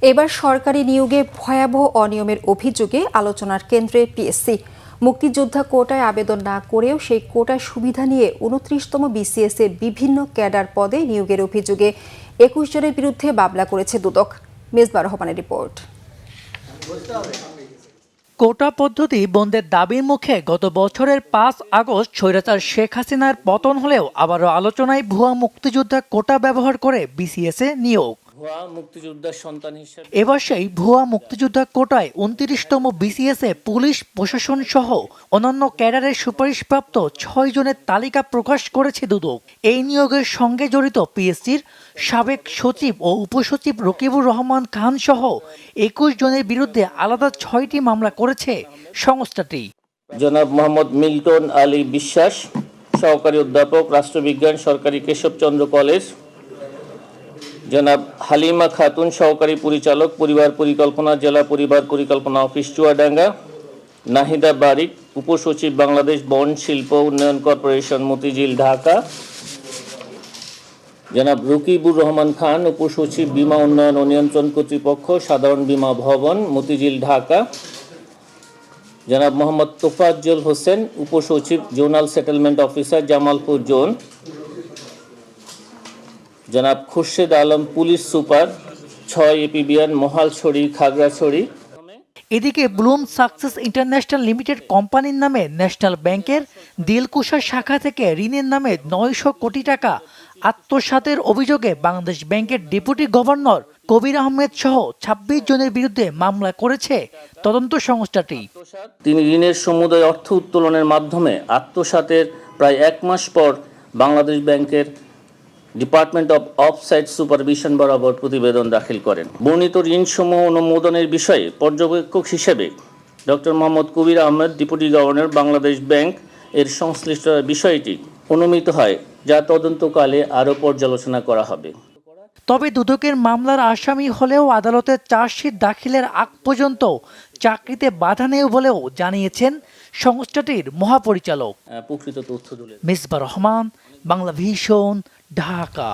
এবার সরকারি নিয়োগে ভয়াবহ অনিয়মের অভিযোগে আলোচনার কেন্দ্রে পিএসসি। মুক্তিযোদ্ধা কোটায় আবেদন না করেও সেই কোটার সুবিধা নিয়ে ২৯তম বিসিএস এর বিভিন্ন ক্যাডার পদে নিয়োগের অভিযোগে ২১ জনের বিরুদ্ধে মামলা করেছে দুদক। মেজবা রহমানের রিপোর্ট। কোটা পদ্ধতি বন্ধের দাবির মুখে গত বছরের ৫ আগস্ট স্বৈরাচার শেখ হাসিনার পতন হলেও আবারও আলোচনায় ভুয়া মুক্তিযোদ্ধা কোটা ব্যবহার করে বিসিএস এ নিয়োগ। এবার সেই ভুয়া মুক্তিযোদ্ধা কোটায় ২৯তম বিসিএস এ পুলিশ প্রশাসন সহ অন্যান্য ক্যাডারের সুপারিশপ্রাপ্ত ৬ জনের তালিকা প্রকাশ করেছে দুদক। এই নিয়োগের সঙ্গে জড়িত পিএসসির সাবেক সচিব ও উপসচিব রকিবুর রহমান খান সহ ২১ জনের বিরুদ্ধে আলাদা ৬টি মামলা করেছে সংস্থাটি। জনাব মোহাম্মদ মিল্টন আলী বিশ্বাস, সহকারী অধ্যাপক, রাষ্ট্রবিজ্ঞান, সরকারি কেশবচন্দ্র কলেজ। জনাব হালিমা খাতুন, সহকারী পরিচালক, পরিবার পরিকল্পনা, জেলা পরিবার পরিকল্পনা অফিস, চুয়াডাঙ্গা। নাহিদা বারিক, উপসচিব, বাংলাদেশ বন্ড শিল্প উন্নয়ন কর্পোরেশন, মতিঝিল, ঢাকা। জনাব রকিবুর রহমান খান, উপসচিব, বীমা উন্নয়ন ও নিয়ন্ত্রণ কর্তৃপক্ষ, সাধারণ বীমা ভবন, মতিঝিল, ঢাকা। জনাব মোহাম্মদ তোফাজ্জল হোসেন, উপসচিব, zonal settlement officer, Jamalpur zone. জনাব Khurshed Alam, police super, ৬ APBN, Mahalchhari, Khagrachhari. এদিকে ব্লুম সাকসেস ইন্টারন্যাশনাল লিমিটেড কোম্পানির নামে ন্যাশনাল ব্যাংকের দিলকুশা শাখা থেকে ঋণের নামে ৯০০ কোটি টাকা আত্মসাতের অভিযোগে বাংলাদেশ ব্যাংকের ডেপুটি গভর্নর কবির আহমেদ সহ ২৬ জনের বিরুদ্ধে মামলা করেছে তদন্ত সংস্থাটি। তিনি ঋণের সমুদয় অর্থ উত্তোলনের মাধ্যমে আত্মসাতের প্রায় ১ মাস পর বাংলাদেশ ব্যাংকের ডিপার্টমেন্ট অব অফসাইট সুপারভিশন বরাবর প্রতিবেদন দাখিল করেন। বর্ণিত ঋণসমূহ অনুমোদনের বিষয়ে পর্যবেক্ষক হিসেবে doctor Mohammad Kabir Ahmed, deputy governor, Bangladesh bank এর সংশ্লিষ্ট বিষয়টি অনুমিত হয়, যা তদন্তকালে আরও পর্যালোচনা করা হবে। তবে দুদকের মামলার আসামি হলেও আদালতে চার্জশিট দাখিলের আগ পর্যন্ত চাকরিতে বাধা নেই বলেও জানিয়েছেন সংস্থাটির মহাপরিচালক। প্রকৃত তথ্য মেজবা রহমান, বাংলা ভিশন, ঢাকা।